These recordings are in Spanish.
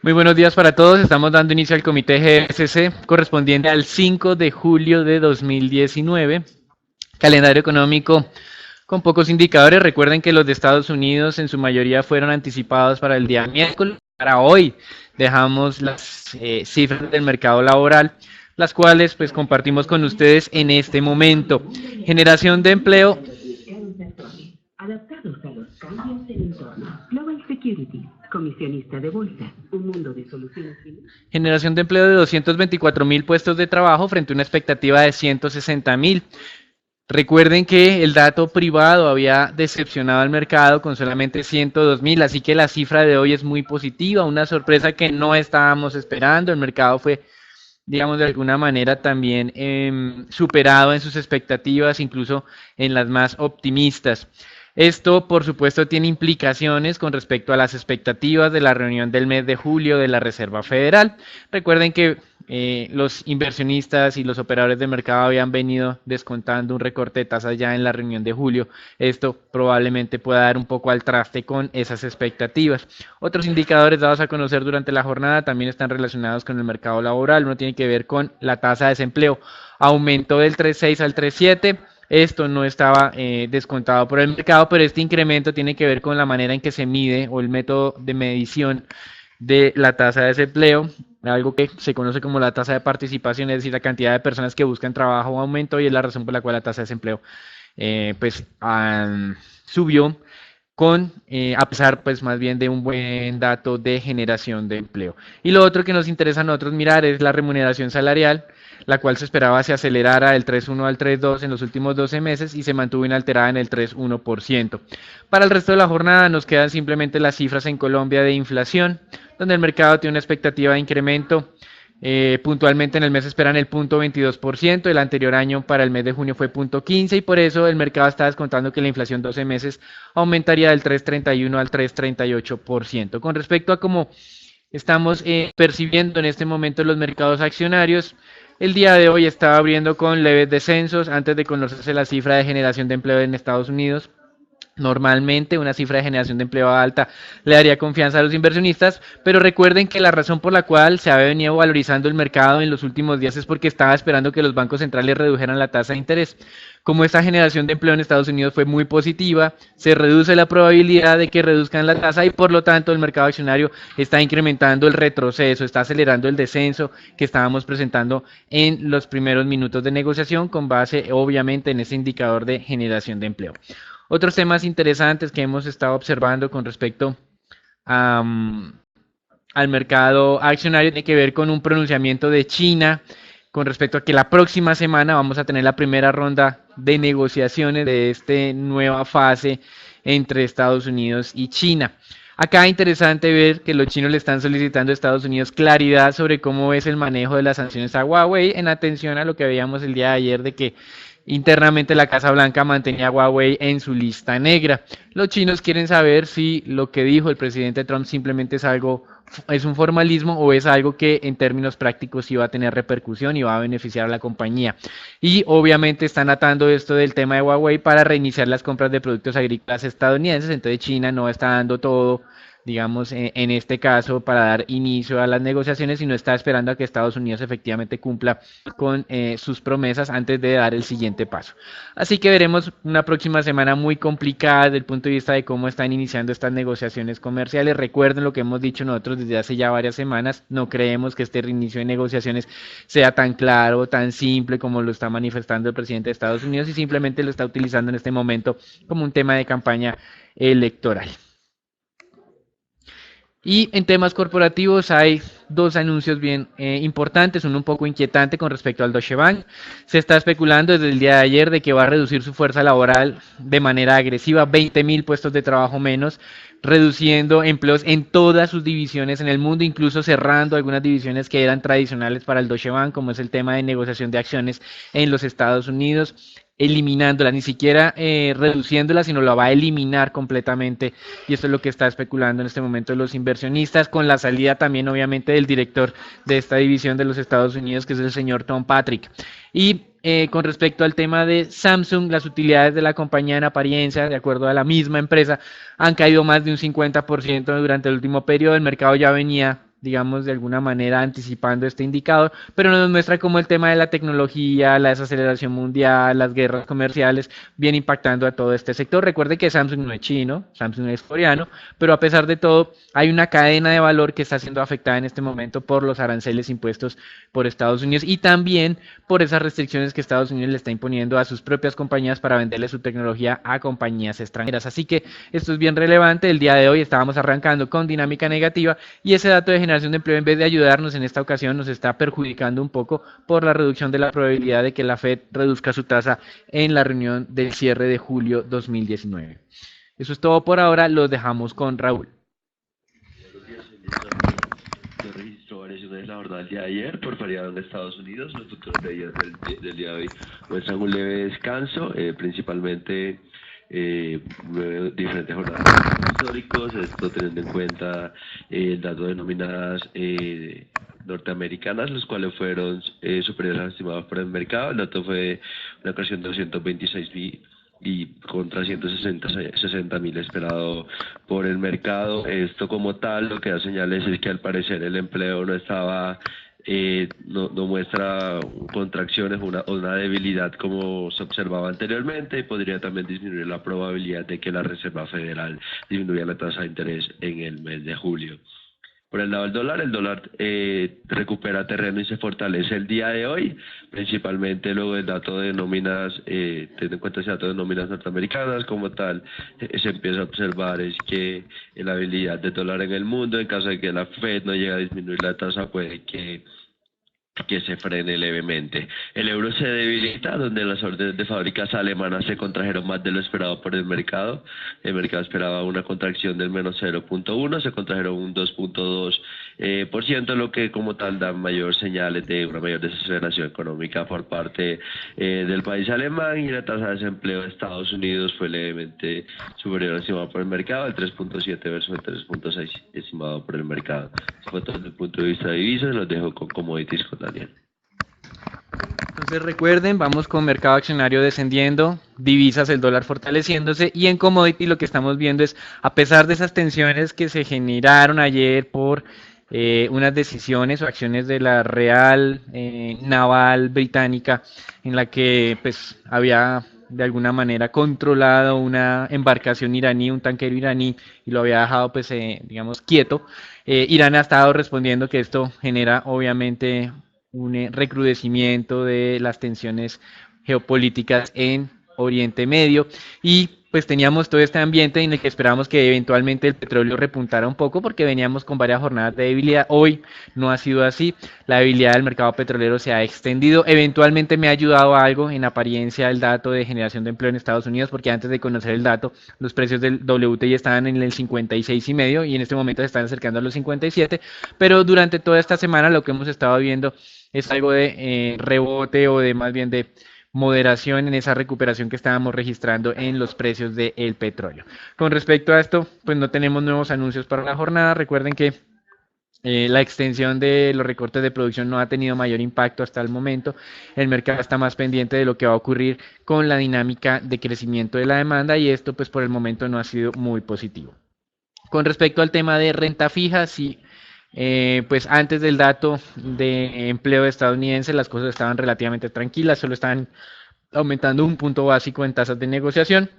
Muy buenos días para todos. Estamos dando inicio al comité GSC correspondiente al 5 de julio de 2019. Calendario económico con pocos indicadores. Recuerden que los de Estados Unidos en su mayoría fueron anticipados para el día miércoles. Para hoy dejamos las cifras del mercado laboral, las cuales pues compartimos con ustedes en este momento. Generación de empleo. Adaptados a los cambios del entorno. Global Security, comisionista de bolsa, un mundo de soluciones. Generación de empleo de 224.000 puestos de trabajo frente a una expectativa de 160.000. Recuerden que el dato privado había decepcionado al mercado con solamente 102.000, así que la cifra de hoy es muy positiva, una sorpresa que no estábamos esperando. El mercado fue, digamos, de alguna manera también superado en sus expectativas, incluso en las más optimistas. Esto, por supuesto, tiene implicaciones con respecto a las expectativas de la reunión del mes de julio de la Reserva Federal. Recuerden que los inversionistas y los operadores de mercado habían venido descontando un recorte de tasas ya en la reunión de julio. Esto probablemente pueda dar un poco al traste con esas expectativas. Otros indicadores dados a conocer durante la jornada también están relacionados con el mercado laboral. Uno tiene que ver con la tasa de desempleo. Aumentó del 3.6 al 3.7. Esto no estaba descontado por el mercado, pero este incremento tiene que ver con la manera en que se mide o el método de medición de la tasa de desempleo, algo que se conoce como la tasa de participación, es decir, la cantidad de personas que buscan trabajo aumentó y es la razón por la cual la tasa de desempleo subió a pesar pues más bien de un buen dato de generación de empleo. Y lo otro que nos interesa a nosotros mirar es la remuneración salarial, la cual se esperaba se acelerara del 3.1 al 3.2 en los últimos 12 meses y se mantuvo inalterada en el 3.1%. Para el resto de la jornada nos quedan simplemente las cifras en Colombia de inflación, donde el mercado tiene una expectativa de incremento. Puntualmente en el mes esperan el 0.22%, el anterior año para el mes de junio fue 0.15% y por eso el mercado está descontando que la inflación 12 meses aumentaría del 3.31 al 3.38%. Con respecto a cómo estamos percibiendo en este momento los mercados accionarios, el día de hoy estaba abriendo con leves descensos antes de conocerse la cifra de generación de empleo en Estados Unidos. Normalmente una cifra de generación de empleo alta le daría confianza a los inversionistas, pero recuerden que la razón por la cual se ha venido valorizando el mercado en los últimos días es porque estaba esperando que los bancos centrales redujeran la tasa de interés. Como esta generación de empleo en Estados Unidos fue muy positiva, se reduce la probabilidad de que reduzcan la tasa y por lo tanto el mercado accionario está incrementando el retroceso, está acelerando el descenso que estábamos presentando en los primeros minutos de negociación con base obviamente en ese indicador de generación de empleo. Otros temas interesantes que hemos estado observando con respecto al mercado accionario tiene que ver con un pronunciamiento de China con respecto a que la próxima semana vamos a tener la primera ronda de negociaciones de esta nueva fase entre Estados Unidos y China. Acá es interesante ver que los chinos le están solicitando a Estados Unidos claridad sobre cómo es el manejo de las sanciones a Huawei en atención a lo que veíamos el día de ayer de que internamente la Casa Blanca mantenía a Huawei en su lista negra. Los chinos quieren saber si lo que dijo el presidente Trump simplemente es un formalismo o es algo que en términos prácticos sí va a tener repercusión y va a beneficiar a la compañía. Y obviamente están atando esto del tema de Huawei para reiniciar las compras de productos agrícolas estadounidenses, entonces China no está dando todo, digamos, en este caso, para dar inicio a las negociaciones, sino está esperando a que Estados Unidos efectivamente cumpla con sus promesas antes de dar el siguiente paso. Así que veremos una próxima semana muy complicada desde el punto de vista de cómo están iniciando estas negociaciones comerciales. Recuerden lo que hemos dicho nosotros desde hace ya varias semanas, no creemos que este reinicio de negociaciones sea tan claro, tan simple como lo está manifestando el presidente de Estados Unidos y simplemente lo está utilizando en este momento como un tema de campaña electoral. Y en temas corporativos hay dos anuncios bien importantes, uno un poco inquietante con respecto al Deutsche Bank. Se está especulando desde el día de ayer de que va a reducir su fuerza laboral de manera agresiva, 20.000 puestos de trabajo menos, reduciendo empleos en todas sus divisiones en el mundo, incluso cerrando algunas divisiones que eran tradicionales para el Deutsche Bank, como es el tema de negociación de acciones en los Estados Unidos. eliminándola, ni siquiera reduciéndola, sino la va a eliminar completamente. Y esto es lo que está especulando en este momento los inversionistas, con la salida también obviamente del director de esta división de los Estados Unidos, que es el señor Tom Patrick. Y con respecto al tema de Samsung, las utilidades de la compañía en apariencia, de acuerdo a la misma empresa, han caído más de un 50% durante el último periodo. El mercado ya venía, digamos, de alguna manera anticipando este indicador, pero nos muestra cómo el tema de la tecnología, la desaceleración mundial, las guerras comerciales, viene impactando a todo este sector. Recuerde que Samsung no es chino, Samsung es coreano, pero a pesar de todo, hay una cadena de valor que está siendo afectada en este momento por los aranceles impuestos por Estados Unidos y también por esas restricciones que Estados Unidos le está imponiendo a sus propias compañías para venderle su tecnología a compañías extranjeras. Así que esto es bien relevante. El día de hoy estábamos arrancando con dinámica negativa y ese dato de generación de empleo, en vez de ayudarnos en esta ocasión, nos está perjudicando un poco por la reducción de la probabilidad de que la Fed reduzca su tasa en la reunión del cierre de julio 2019. Eso es todo por ahora, los dejamos con Raúl. Se registró variaciones en la jornada del día de ayer por variado en Estados Unidos. Los futuros de ayer del día de hoy muestran un leve descanso, principalmente diferentes jornadas históricos, esto teniendo en cuenta el dato de nóminas norteamericanas, los cuales fueron superiores a los estimados por el mercado. El dato fue una creación de 226.000 y contra 160.000 esperado por el mercado. Esto como tal lo que da señales es que al parecer el empleo no estaba no muestra contracciones o una debilidad como se observaba anteriormente, y podría también disminuir la probabilidad de que la Reserva Federal disminuya la tasa de interés en el mes de julio. Por el lado del el dólar recupera terreno y se fortalece el día de hoy, principalmente luego del dato de nóminas, teniendo en cuenta ese dato de nóminas norteamericanas. Como tal, se empieza a observar es que la habilidad del dólar en el mundo, en caso de que la Fed no llegue a disminuir la tasa, puede que se frene levemente. El euro se debilita, donde las órdenes de fábricas alemanas se contrajeron más de lo esperado por el mercado. El mercado esperaba una contracción del menos 0.1, se contrajeron un 2.2%, lo que como tal da mayor señales de una mayor desaceleración económica por parte del país alemán, y la tasa de desempleo de Estados Unidos fue levemente superior al estimado por el mercado, el 3.7 versus el 3.6 estimado por el mercado. Desde el punto de vista de divisas, los dejo con commodities con Daniel. Entonces recuerden, vamos con mercado accionario descendiendo, divisas, el dólar fortaleciéndose, y en commodity lo que estamos viendo es, a pesar de esas tensiones que se generaron ayer por unas decisiones o acciones de la Real Naval Británica, en la que pues había de alguna manera controlado una embarcación iraní, un tanquero iraní, y lo había dejado pues digamos quieto. Irán ha estado respondiendo que esto genera obviamente un recrudecimiento de las tensiones geopolíticas en Oriente Medio, y pues teníamos todo este ambiente en el que esperábamos que eventualmente el petróleo repuntara un poco, porque veníamos con varias jornadas de debilidad. Hoy no ha sido así, la debilidad del mercado petrolero se ha extendido. Eventualmente me ha ayudado algo en apariencia el dato de generación de empleo en Estados Unidos, porque antes de conocer el dato los precios del WTI estaban en el 56,5 y en este momento se están acercando a los 57, pero durante toda esta semana lo que hemos estado viendo es algo de rebote, o de más bien de moderación en esa recuperación que estábamos registrando en los precios del petróleo. Con respecto a esto, pues no tenemos nuevos anuncios para la jornada. Recuerden que la extensión de los recortes de producción no ha tenido mayor impacto hasta el momento. El mercado está más pendiente de lo que va a ocurrir con la dinámica de crecimiento de la demanda, y esto pues por el momento no ha sido muy positivo. Con respecto al tema de renta fija, sí, pues antes del dato de empleo estadounidense las cosas estaban relativamente tranquilas, solo estaban aumentando un punto básico en tasas de negociación.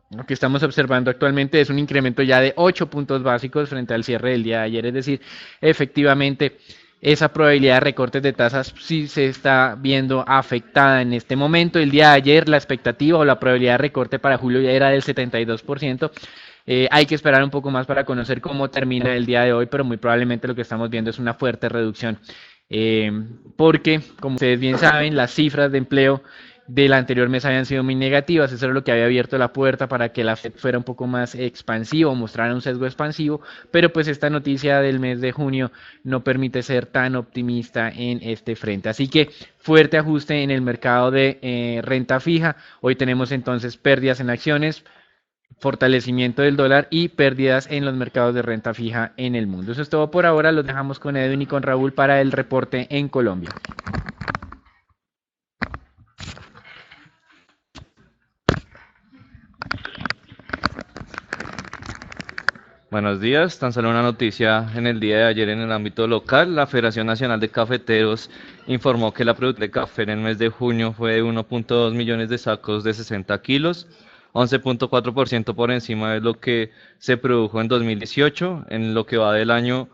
Lo que estamos observando actualmente es un incremento ya de 8 puntos básicos frente al cierre del día de ayer, es decir, efectivamente esa probabilidad de recortes de tasas sí se está viendo afectada en este momento. El día de ayer la expectativa o la probabilidad de recorte para julio ya era del 72%. Hay que esperar un poco más para conocer cómo termina el día de hoy, pero muy probablemente lo que estamos viendo es una fuerte reducción, porque, como ustedes bien saben, las cifras de empleo del anterior mes habían sido muy negativas. Eso era lo que había abierto la puerta para que la Fed fuera un poco más expansivo, mostrara un sesgo expansivo, pero pues esta noticia del mes de junio no permite ser tan optimista en este frente. Así que fuerte ajuste en el mercado de renta fija. Hoy tenemos entonces pérdidas en acciones, fortalecimiento del dólar y pérdidas en los mercados de renta fija en el mundo. Eso es todo por ahora. Los dejamos con Edwin y con Raúl para el reporte en Colombia. Buenos días, tan solo una noticia en el día de ayer en el ámbito local. La Federación Nacional de Cafeteros informó que la producción de café en el mes de junio fue de 1.2 millones de sacos de 60 kilos, 11.4% por encima de lo que se produjo en 2018. En lo que va del año,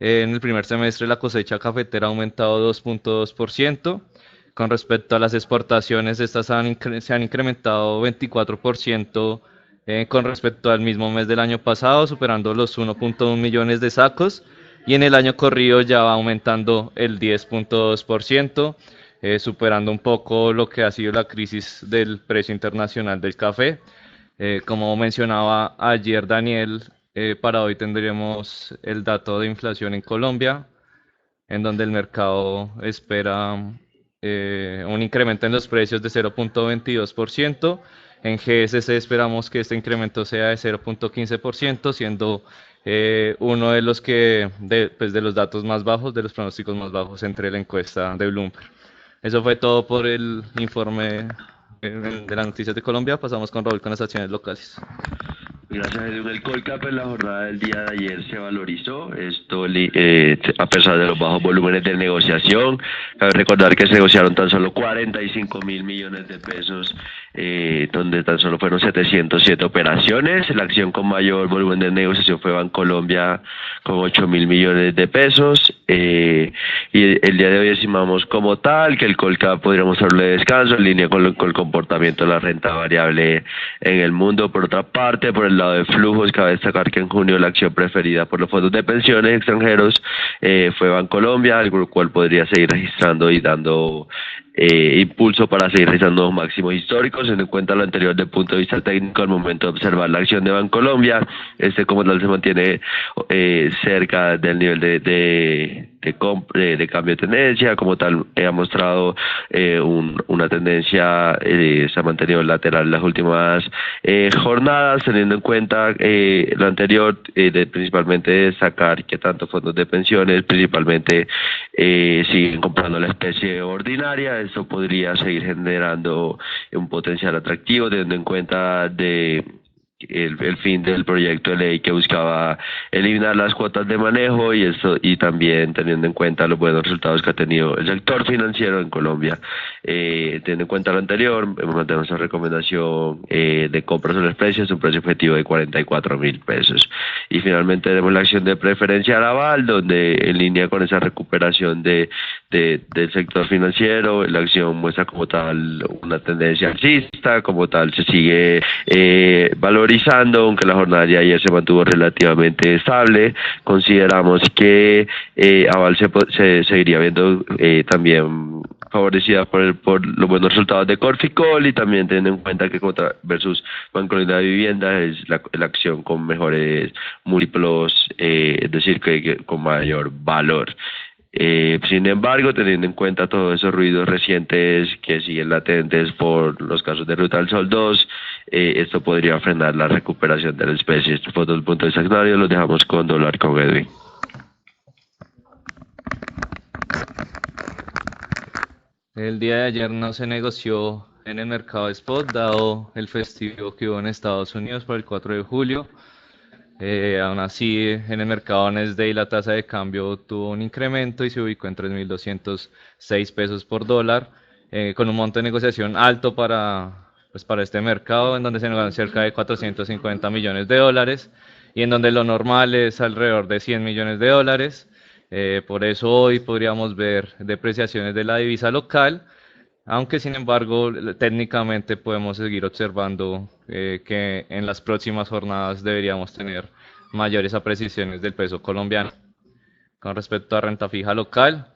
en el primer semestre la cosecha cafetera ha aumentado 2.2%. Con respecto a las exportaciones, estas se han incrementado 24% con respecto al mismo mes del año pasado, superando los 1.1 millones de sacos, y en el año corrido ya va aumentando el 10.2%, superando un poco lo que ha sido la crisis del precio internacional del café. Como mencionaba ayer Daniel, para hoy tendremos el dato de inflación en Colombia, en donde el mercado espera un incremento en los precios de 0.22%. En GSC esperamos que este incremento sea de 0.15%, siendo uno de de los datos más bajos, de los pronósticos más bajos entre la encuesta de Bloomberg. Eso fue todo por el informe de las noticias de Colombia. Pasamos con Raúl con las acciones locales. Gracias, Edwin. El Colcap en la jornada del día de ayer se valorizó, esto a pesar de los bajos volúmenes de negociación. Cabe recordar que se negociaron tan solo 45.000 millones de pesos, donde tan solo fueron 707 operaciones. La acción con mayor volumen de negociación fue Bancolombia con 8.000 millones de pesos. Y el día de hoy estimamos como tal que el Colcap podríamos darle descanso en línea con el comportamiento de la renta variable en el mundo. Por otra parte, por el lado de flujos, cabe destacar que en junio la acción preferida por los fondos de pensiones extranjeros fue Bancolombia, el cual podría seguir registrando y dando impulso para seguir realizando los máximos históricos. Teniendo en cuenta lo anterior desde el punto de vista técnico, al momento de observar la acción de Bancolombia, como tal se mantiene cerca del nivel de cambio de tendencia. Como tal ha mostrado una tendencia, se ha mantenido lateral en las últimas jornadas, teniendo en cuenta lo anterior, principalmente destacar que tanto fondos de pensiones principalmente siguen comprando la especie ordinaria. Esto podría seguir generando un potencial atractivo, teniendo en cuenta el fin del proyecto de ley que buscaba eliminar las cuotas de manejo, y también teniendo en cuenta los buenos resultados que ha tenido el sector financiero en Colombia. Teniendo en cuenta lo anterior, mantenemos nuestra recomendación de compra sobre los precios, un precio objetivo de 44.000 pesos. Y finalmente tenemos la acción de preferencia Aval, donde en línea con esa recuperación del sector financiero, la acción muestra como tal una tendencia alcista. Como tal se sigue valorizando, aunque la jornada de ayer se mantuvo relativamente estable. Consideramos que Aval se seguiría viendo también favorecida por los buenos resultados de Corficol, y también teniendo en cuenta que versus Bancolombia de Vivienda es la acción con mejores múltiplos, es decir, que con mayor valor. Sin embargo, teniendo en cuenta todos esos ruidos recientes que siguen latentes por los casos de Ruta del Sol 2, esto podría frenar la recuperación de la especie. Esto fue todo el punto de vista accionario. Lo dejamos con dólar con Edwin. El día de ayer no se negoció en el mercado de spot, dado el festivo que hubo en Estados Unidos por el 4 de julio. Aún así, en el mercado Netsday la tasa de cambio tuvo un incremento y se ubicó en 3.206 pesos por dólar, con un monto de negociación alto para este mercado, en donde se negocian cerca de 450 millones de dólares y en donde lo normal es alrededor de 100 millones de dólares. Por eso hoy podríamos ver depreciaciones de la divisa local, aunque sin embargo técnicamente podemos seguir observando que en las próximas jornadas deberíamos tener mayores apreciaciones del peso colombiano. Con respecto a renta fija local,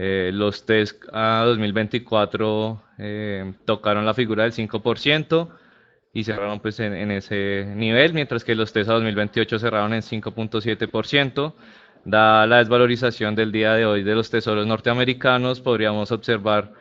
Los test a 2024 tocaron la figura del 5% y cerraron pues en ese nivel, mientras que los test a 2028 cerraron en 5.7%. Dada la desvalorización del día de hoy de los tesoros norteamericanos, podríamos observar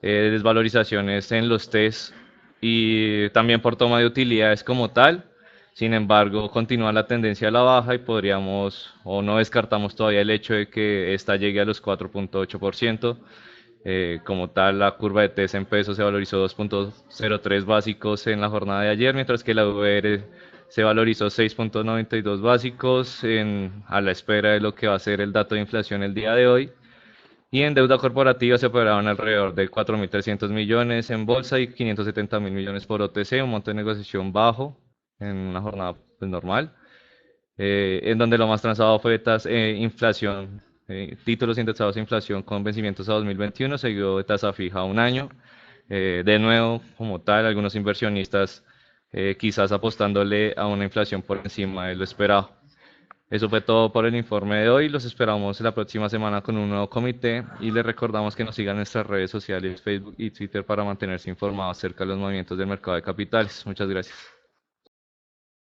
desvalorizaciones en los test y también por toma de utilidades como tal. Sin embargo, continúa la tendencia a la baja y podríamos o no descartamos todavía el hecho de que esta llegue a los 4.8%. Como tal, la curva de TES en pesos se valorizó 2.03 básicos en la jornada de ayer, mientras que la VR se valorizó 6.92 básicos a la espera de lo que va a ser el dato de inflación el día de hoy. Y en deuda corporativa se operaban alrededor de 4.300 millones en bolsa y 570.000 millones por OTC, un monto de negociación bajo en una jornada pues, normal, en donde lo más transado fue inflación, títulos indexados a inflación con vencimientos a 2021, seguido de tasa fija a un año. De nuevo, como tal, algunos inversionistas quizás apostándole a una inflación por encima de lo esperado. Eso fue todo por el informe de hoy. Los esperamos la próxima semana con un nuevo comité y les recordamos que nos sigan en nuestras redes sociales, Facebook y Twitter para mantenerse informados acerca de los movimientos del mercado de capitales. Muchas gracias.